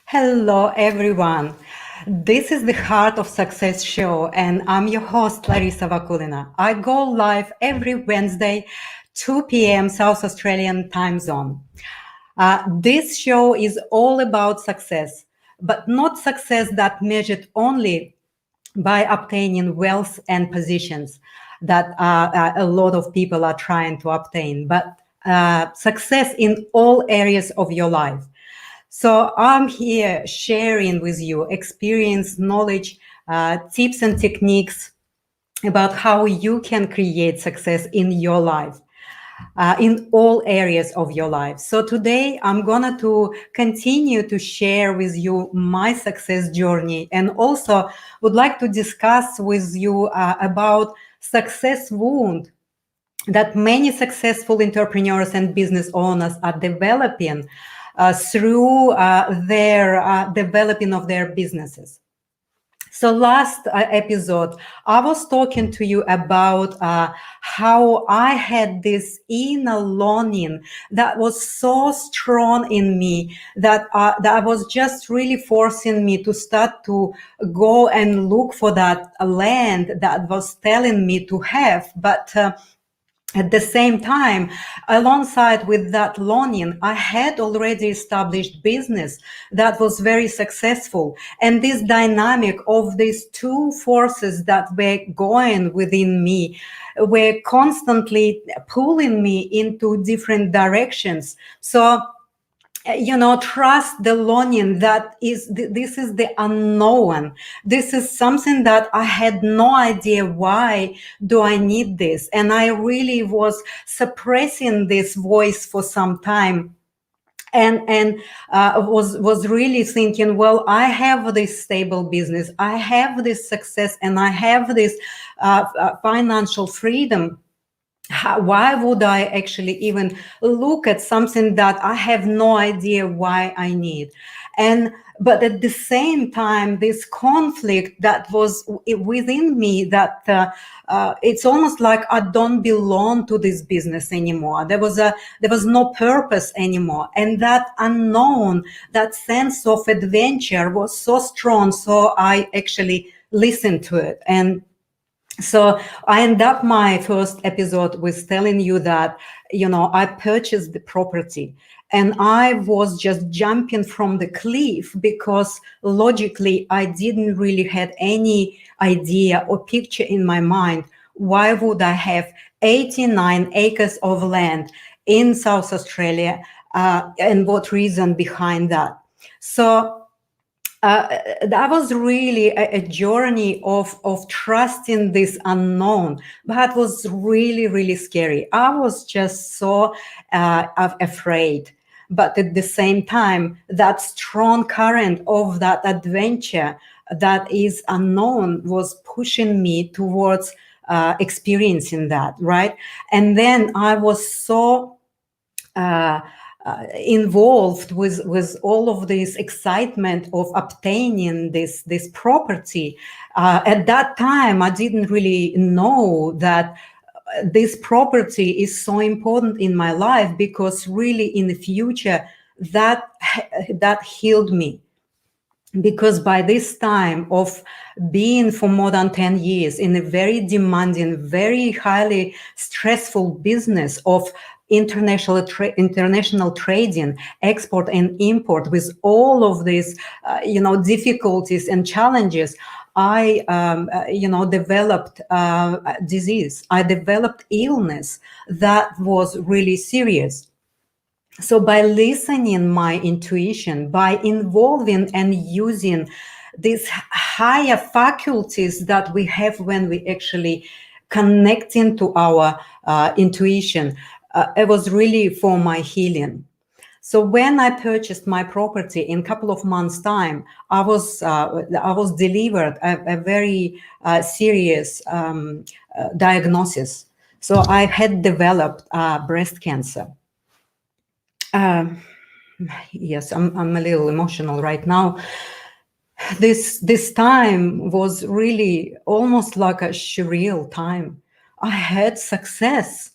Hello, everyone. This is the Heart of Success show, and I'm your host, Larisa Vakulina. I go live every Wednesday, 2 p.m. South Australian time zone. This show is all about success, but not success that measured only by obtaining wealth and positions that a lot of people are trying to obtain, but success in all areas of your life. So I'm here sharing with you experience, knowledge, tips and techniques about how you can create success in your life. In all areas of your life. So today I'm gonna to continue to share with you my success journey, and also would like to discuss with you about success wound that many successful entrepreneurs and business owners are developing through their developing of their businesses. So last episode, I was talking to you about how I had this inner longing that was so strong in me that was just really forcing me to start to go and look for that land that was telling me to have, but at the same time, alongside with that longing, I had already established business that was very successful. And this dynamic of these two forces that were going within me were constantly pulling me into different directions. So trust the longing that is this is the unknown. This is something that I had no idea why do I need this, and I really was suppressing this voice for some time, and was really thinking, well, I have this stable business, I have this success, and I have this financial freedom. Why would I actually even look at something that I have no idea why I need? But at the same time, this conflict that was within me, that it's almost like I don't belong to this business anymore. There was no purpose anymore, and that unknown, that sense of adventure was so strong. So I actually listened to it. And so I end up my first episode with telling you that, I purchased the property and I was just jumping from the cliff because logically I didn't really had any idea or picture in my mind. Why would I have 89 acres of land in South Australia? And what reason behind that? So that was really a journey of trusting this unknown, but it was really, really scary. I was just so afraid. But at the same time, that strong current of that adventure that is unknown was pushing me towards experiencing that, right? And then I was so involved with all of this excitement of obtaining this property. At that time, I didn't really know that this property is so important in my life, because really in the future that healed me. Because by this time of being for more than 10 years in a very demanding, very highly stressful business of international trading, export and import, with all of these, difficulties and challenges, I, developed disease. I developed illness that was really serious. So by listening my intuition, by involving and using these higher faculties that we have when we actually connect into our intuition, it was really for my healing. So when I purchased my property, in a couple of months' time, I was delivered a very serious diagnosis. So I had developed breast cancer. Yes, I'm a little emotional right now. This time was really almost like a surreal time. I had success,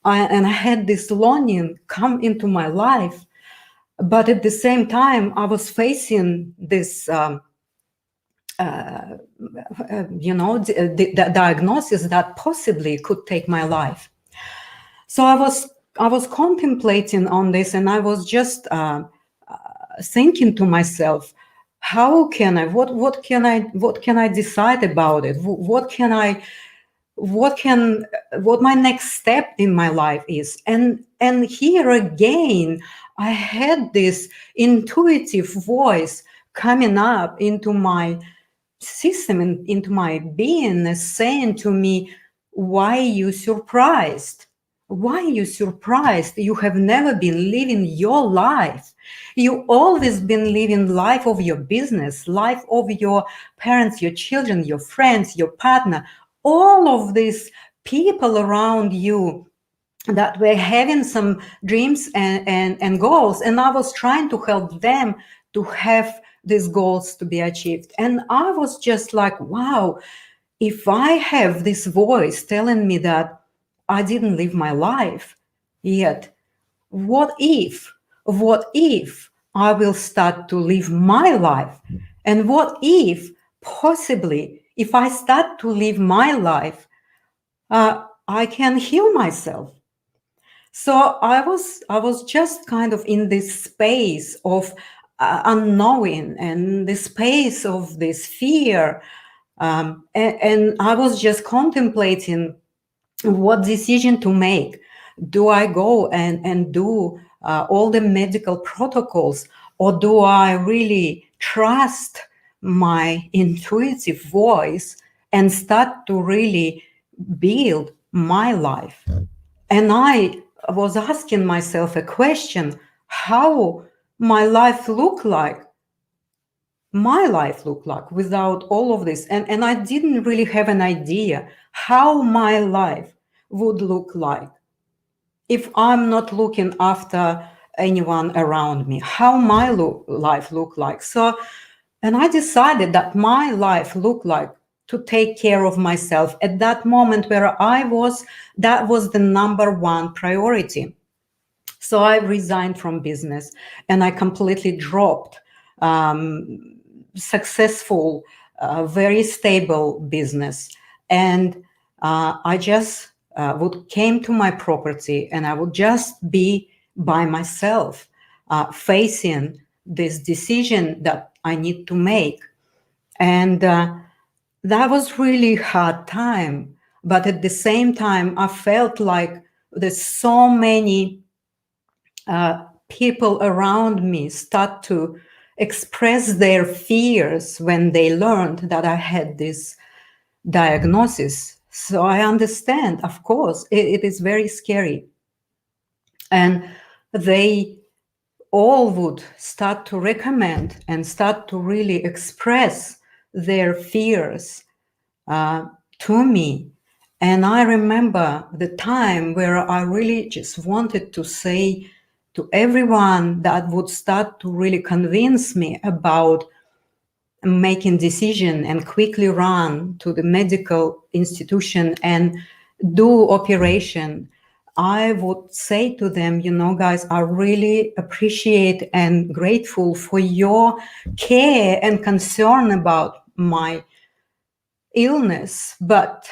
and I had this longing come into my life, But at the same time, I was facing this, the diagnosis that possibly could take my life. So I was contemplating on this, and I was just thinking to myself, how can I, what can I decide about it? What can, what my next step in my life is? And here again, I had this intuitive voice coming up into my system and into my being, saying to me, why you surprised? Why you surprised? You have never been living your life. You always been living life of your business, life of your parents, your children, your friends, your partner, all of these people around you that were having some dreams and goals, and I was trying to help them to have these goals to be achieved. And I was just like, wow, if I have this voice telling me that I didn't live my life yet, what if I will start to live my life? And what if possibly if I start to live my life, I can heal myself? So I was just kind of in this space of unknowing, and the space of this fear, and I was just contemplating what decision to make. Do I go and do all the medical protocols, or do I really trust my intuitive voice and start to really build my life? And I was asking myself a question, how my life look like, without all of this. And I didn't really have an idea how my life would look like if I'm not looking after anyone around me, how my life look like. So, and I decided that my life looked like to take care of myself at that moment where I was. That was the number one priority. So I resigned from business, and I completely dropped successful, very stable business. And I just would came to my property, and I would just be by myself, facing this decision that I need to make. And that was really hard time. But at the same time, I felt like there's so many people around me start to express their fears when they learned that I had this diagnosis. So I understand, of course, it is very scary. And they all would start to recommend and start to really express their fears to me. And I remember the time where I really just wanted to say to everyone that would start to really convince me about making decision and quickly run to the medical institution and do operation, I would say to them, guys, I really appreciate and grateful for your care and concern about my illness, but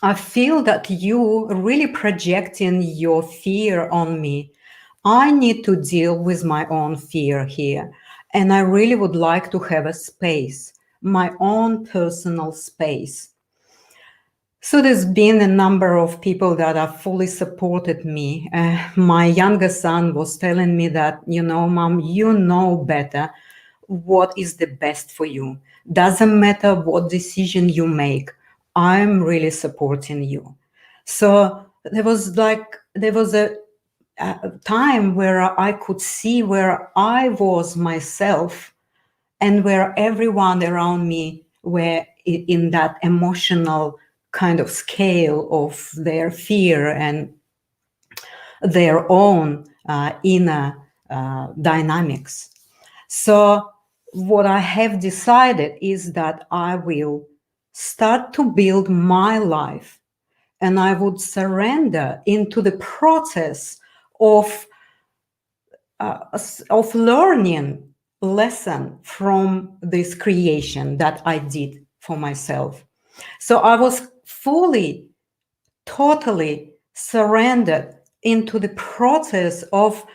I feel that you really projecting your fear on me. I need to deal with my own fear here. And I really would like to have a space, my own personal space. So there's been a number of people that have fully supported me. My younger son was telling me that, Mom, you know better what is the best for you. Doesn't matter what decision you make. I'm really supporting you. So there was a time where I could see where I was myself and where everyone around me were in that emotional kind of scale of their fear and their own inner dynamics. So what I have decided is that I will start to build my life, and I would surrender into the process of of learning lesson from this creation that I did for myself. So I was fully, totally surrendered into the process of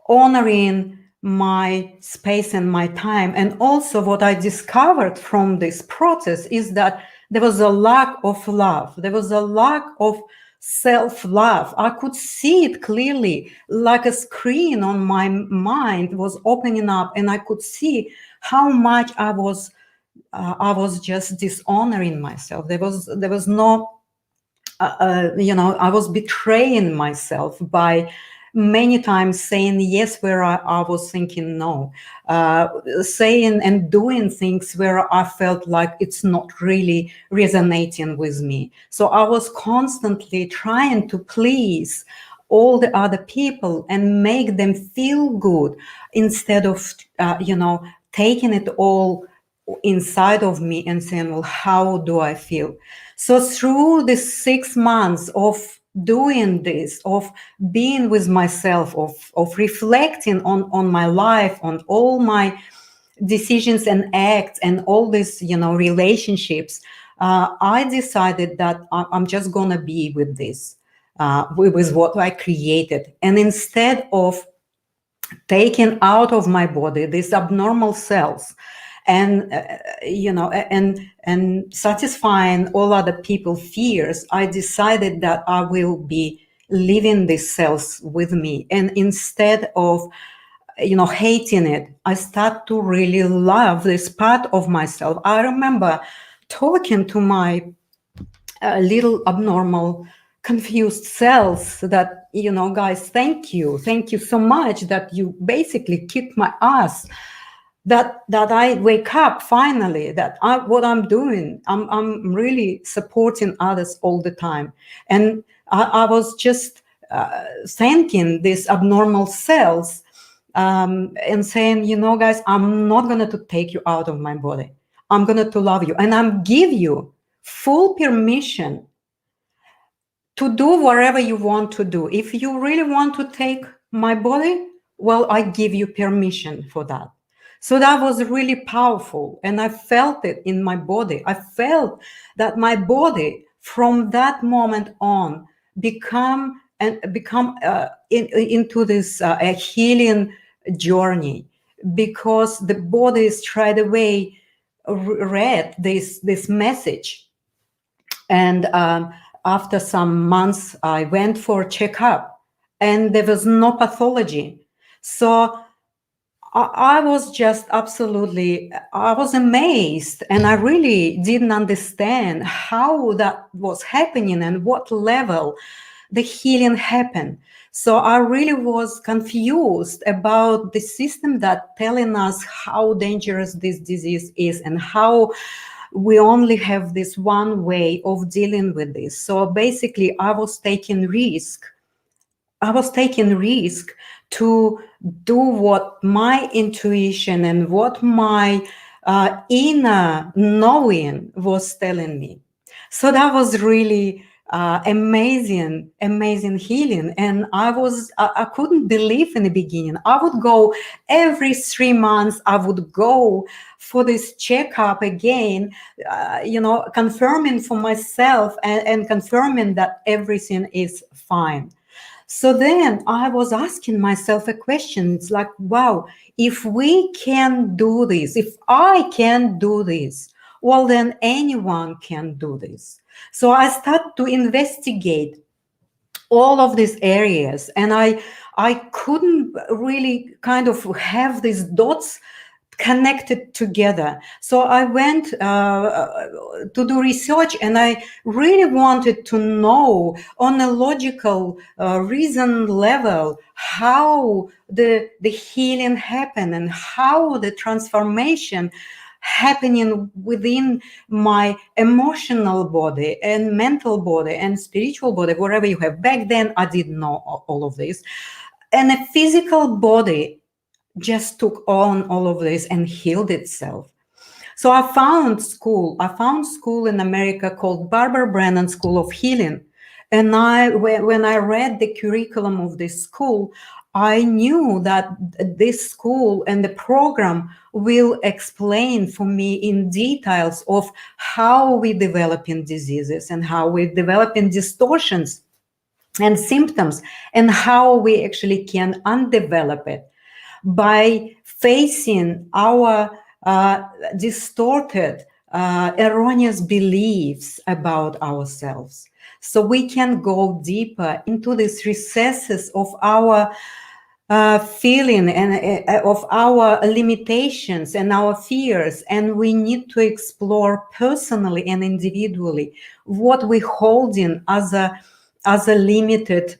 honoring my space and my time. And also, what I discovered from this process is that there was a lack of love, there was a lack of self-love. I could see it clearly, like a screen on my mind was opening up, and I could see how much I was just dishonoring myself. There was no I was betraying myself by many times saying yes where I was thinking no, saying and doing things where I felt like it's not really resonating with me. So I was constantly trying to please all the other people and make them feel good instead of, taking it all inside of me and saying, well, how do I feel? So through the 6 months of doing this, of being with myself, of reflecting on my life, on all my decisions and acts and all these, relationships, I decided that I'm just gonna be with this, with what I created. And instead of taking out of my body these abnormal cells and and satisfying all other people's fears, I decided that I will be leaving these cells with me. And instead of hating it, I start to really love this part of myself. I remember talking to my little abnormal confused cells that, guys, thank you so much that you basically kicked my ass, that I wake up finally, that what I'm doing, I'm really supporting others all the time. And I was just thanking these abnormal cells, and saying, guys, I'm not going to take you out of my body. I'm going to love you, and I'm give you full permission to do whatever you want to do. If you really want to take my body, well, I give you permission for that. So that was really powerful. And I felt it in my body. I felt that my body from that moment on become into this a healing journey, because the body straight away read this message. And after some months, I went for a checkup, and there was no pathology. So I was just absolutely, I was amazed, and I really didn't understand how that was happening and what level the healing happened. So I really was confused about the system that telling us how dangerous this disease is and how we only have this one way of dealing with this. So basically, I was taking risk to do what my intuition and what my inner knowing was telling me. So that was really amazing healing. And I couldn't believe in the beginning. I would go every 3 months, I would go for this checkup again, confirming for myself and confirming that everything is fine. So then I was asking myself a question. It's like, wow, if we can do this, if I can do this, well, then anyone can do this. So I started to investigate all of these areas, and I couldn't really kind of have these dots connected together. So I went to do research, and I really wanted to know on a logical reason level how the healing happened and how the transformation happening within my emotional body and mental body and spiritual body, wherever you have. Back then, I didn't know all of this. And a physical body just took on all of this and healed itself. So I found school in America called Barbara Brennan School of Healing. And when I read the curriculum of this school, I knew that this school and the program will explain for me in details of how we develop in diseases and how we develop in distortions and symptoms, and how we actually can undevelop it by facing our distorted, erroneous beliefs about ourselves. So we can go deeper into these recesses of our feeling and of our limitations and our fears, and we need to explore personally and individually what we hold in as a limited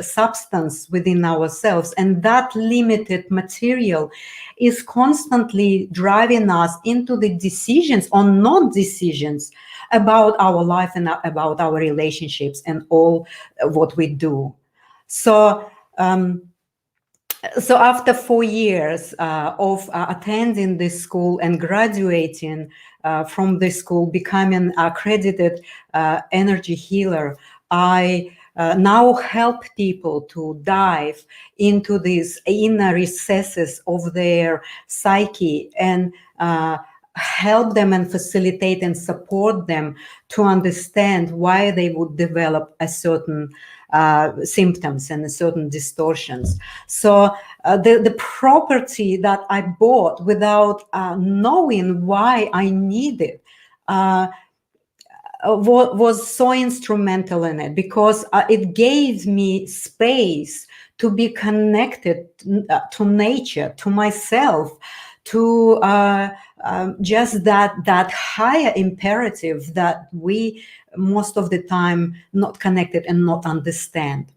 substance within ourselves, and that limited material is constantly driving us into the decisions or non-decisions about our life and about our relationships and all what we do. So after 4 years of attending this school and graduating from this school, becoming accredited energy healer, I now help people to dive into these inner recesses of their psyche and help them and facilitate and support them to understand why they would develop a certain symptoms and certain distortions. So the property that I bought without knowing why I needed was so instrumental in it, because it gave me space to be connected to nature, to myself, to just that higher imperative that we most of the time not connected and not understand.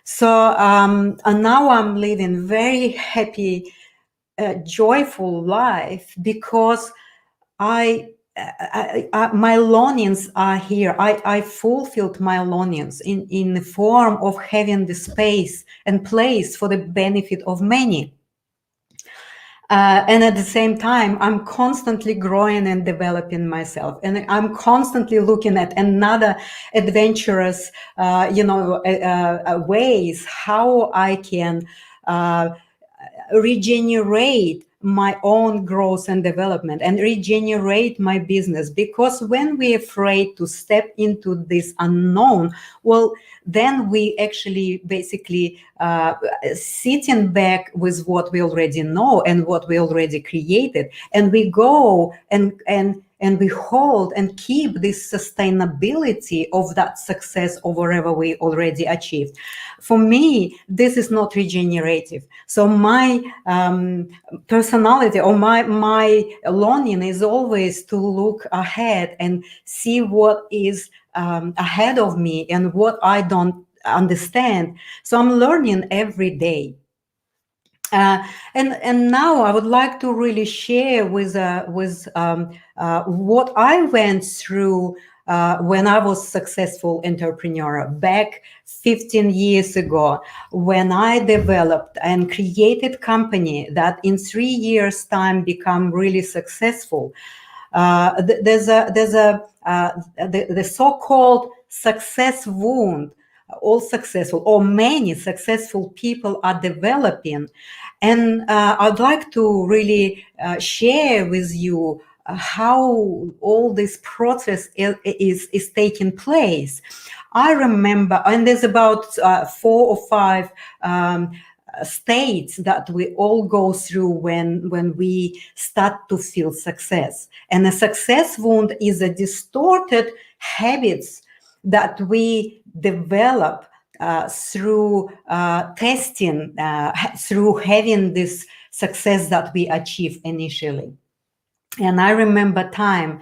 So and now I'm living very happy, joyful life, because my longings are here. I fulfilled my longings in the form of having the space and place for the benefit of many. And at the same time, I'm constantly growing and developing myself, and I'm constantly looking at another adventurous, ways how I can regenerate my own growth and development and regenerate my business. Because when we're afraid to step into this unknown, well, then we actually basically sitting back with what we already know and what we already created, and we go and we hold and keep this sustainability of that success of whatever we already achieved. For me, this is not regenerative. So my personality or my longing is always to look ahead and see what is ahead of me and what I don't understand. So I'm learning every day. And now I would like to really share with what I went through when I was successful entrepreneur back 15 years ago, when I developed and created company that in 3 years time become really successful. There's the so-called success wound. All successful or many successful people are developing, and I'd like to really share with you how all this process is taking place. I remember, and there's about 4 or 5 states that we all go through when we start to feel success. And a success wound is a distorted habits that we develop through testing, through having this success that we achieve initially. And I remember time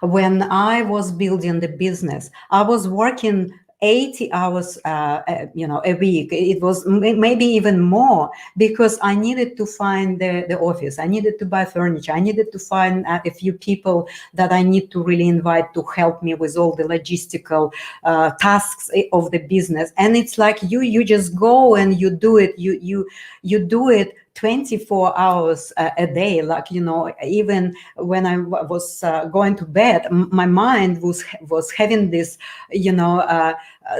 when I was building the business. I was working 80 hours, a week. It was maybe even more, because I needed to find the office. I needed to buy furniture. I needed to find a few people that I need to really invite to help me with all the logistical tasks of the business. And it's like you just go and you do it. You do it 24 hours a day. Like, even when I was going to bed, my mind was having this,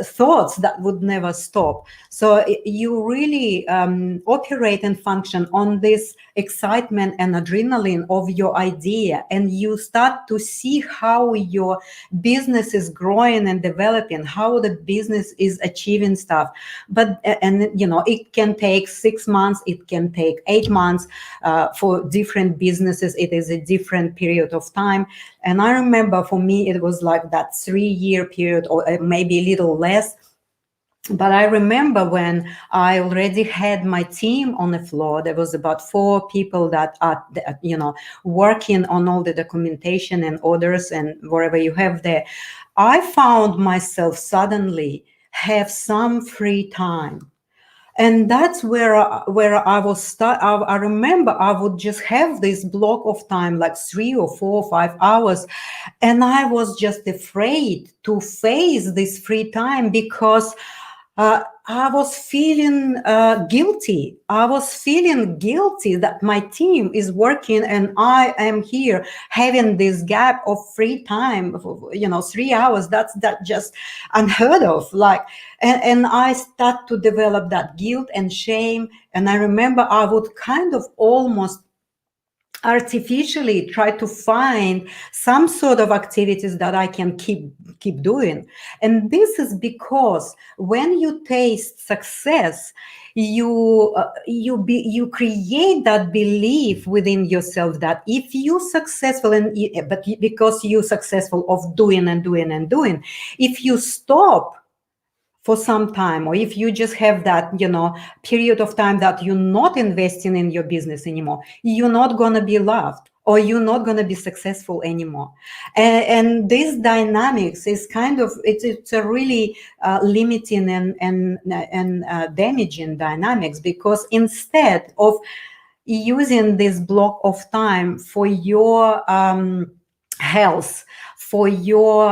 thoughts that would never stop. So you really operate and function on this excitement and adrenaline of your idea, and you start to see how your business is growing and developing, how the business is achieving stuff. But and it can take 6 months, it can take 8 months. For different businesses it is a different period of time. And I remember for me it was like that 3-year period, or maybe a little less. But I remember when I already had my team on the floor. There was about 4 people that are, working on all the documentation and orders and wherever you have there. I found myself suddenly have some free time. And that's where I was start. I remember I would just have this block of time, like 3 or 4 or 5 hours, and I was just afraid to face this free time because I was feeling guilty. I was feeling guilty that my team is working and I am here having this gap of free time, 3 hours. That's just unheard of. And I start to develop that guilt and shame. And I remember I would kind of almost artificially try to find some sort of activities that I can keep doing. And this is because when you taste success, you create that belief within yourself that if you're successful, but because you're successful of doing and doing and doing, if you stop for some time, or if you just have that period of time that you're not investing in your business anymore, you're not going to be loved, or you're not going to be successful anymore. And this dynamics is kind of it's a really limiting and damaging dynamics, because instead of using this block of time for your health, for your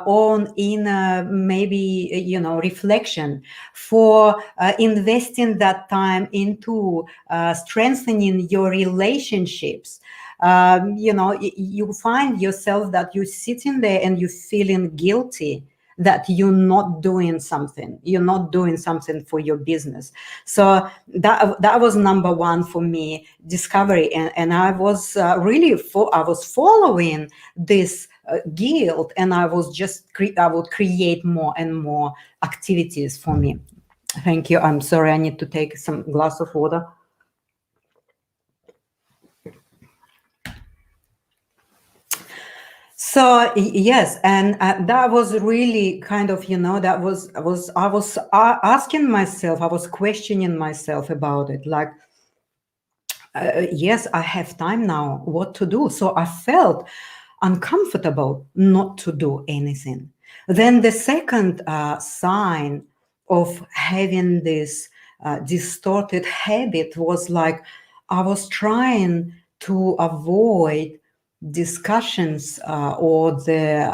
own inner maybe reflection, for investing that time into strengthening your relationships, you find yourself that you're sitting there and you're feeling guilty that you're not doing something for your business. So that was number one for me, discovery. And I was I was following this guilt, and I was just I would create more and more activities for me. Thank you. I'm sorry, I need to take some glass of water. So yes, and that was really kind of, I was asking myself, I was questioning myself about it, like, yes, I have time now, what to do? So I felt uncomfortable not to do anything. Then the second sign of having this distorted habit was like, I was trying to avoid discussions or the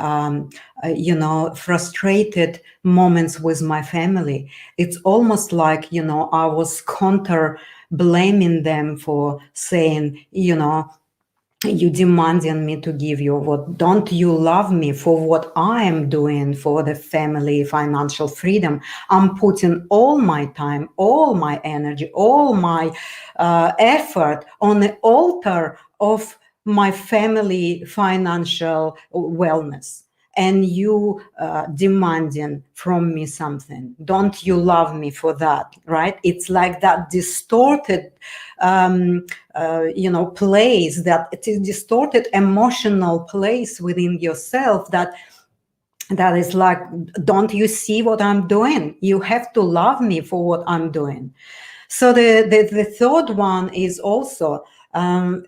frustrated moments with my family. It's almost like I was counter blaming them for saying, you demanding me to give you what, don't you love me for what I am doing for the family financial freedom? I'm putting all my time, all my energy, all my effort on the altar of my family financial wellness, and you demanding from me something. Don't you love me for that, right? It's like that distorted place, that it is distorted emotional place within yourself that is like, don't you see what I'm doing? You have to love me for what I'm doing. So the third one is also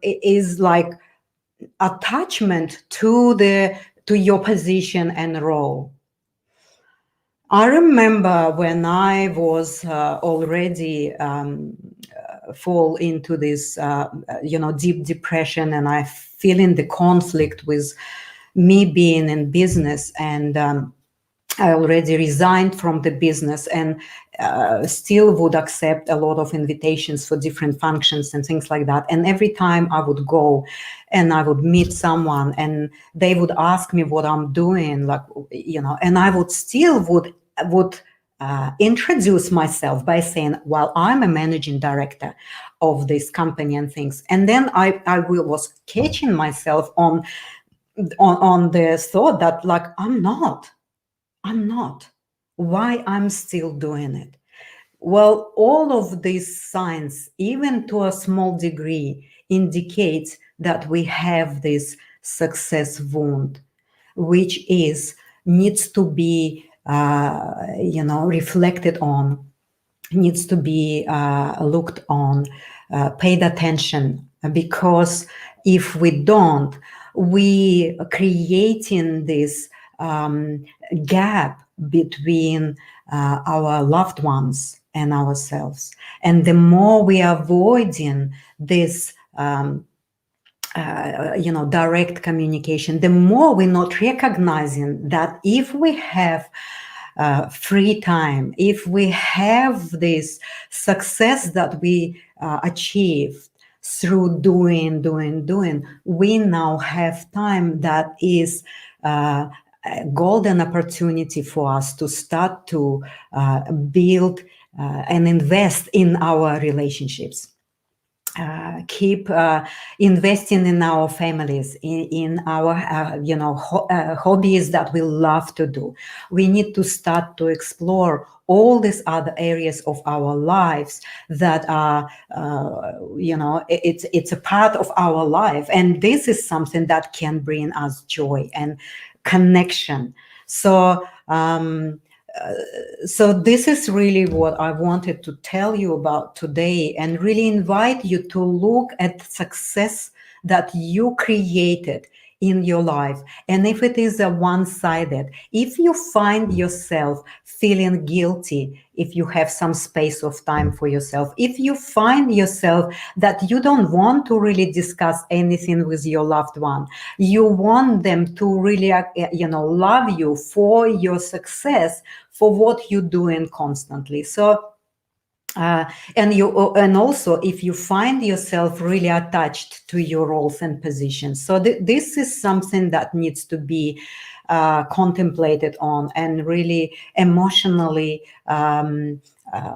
is like attachment to your position and role. I remember when I was already fall into this deep depression, and I feeling the conflict with me being in business, and I already resigned from the business, and still would accept a lot of invitations for different functions and things like that. And every time I would go and I would meet someone and they would ask me what I'm doing, like, and I would would introduce myself by saying, well, I'm a managing director of this company and things. And then was catching myself on the thought that, like, I'm not. Why I'm still doing it? Well, all of these signs, even to a small degree, indicates that we have this success wound, which needs to be, reflected on, needs to be looked on, paid attention, because if we don't, we creating this gap between our loved ones and ourselves. And the more we are avoiding this direct communication, the more we're not recognizing that if we have free time, if we have this success that we achieve through doing, we now have time that is a golden opportunity for us to start to build and invest in our relationships. Keep investing in our families, in our hobbies that we love to do. We need to start to explore all these other areas of our lives that are it's a part of our life, and this is something that can bring us joy and connection. So this is really what I wanted to tell you about today, and really invite you to look at success that you created in your life. And if it is a one-sided, if you find yourself feeling guilty, if you have some space of time for yourself, if you find yourself that you don't want to really discuss anything with your loved one, you want them to really love you for your success, for what you're doing constantly. So and also if you find yourself really attached to your roles and positions, so this is something that needs to be contemplated on and really emotionally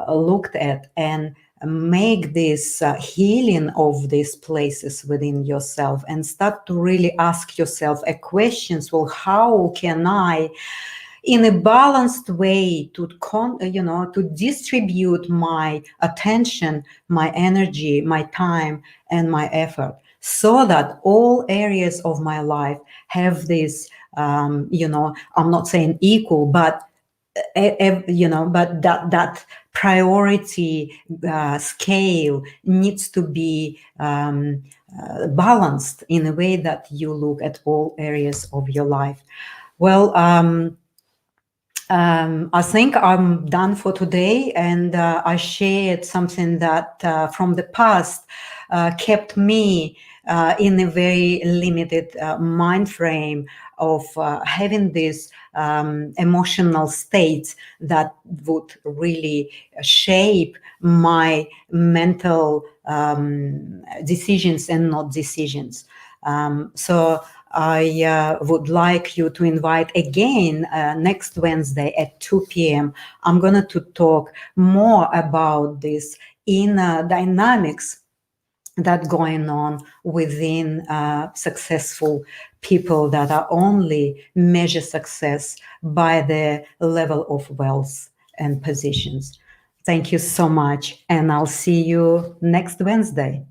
looked at, and make this healing of these places within yourself, and start to really ask yourself questions. Well, how can I, in a balanced way, to distribute my attention, my energy, my time, and my effort, so that all areas of my life have this, I'm not saying equal, but but that priority scale needs to be balanced in a way that you look at all areas of your life. Well, I think I'm done for today, and I shared something that from the past kept me in a very limited mind frame of having this emotional state that would really shape my mental decisions and not decisions. So I would like you to invite again next Wednesday at 2 p.m. I'm going to talk more about this inner dynamics that going on within successful people that are only measure success by the level of wealth and positions. Thank you so much, and I'll see you next Wednesday.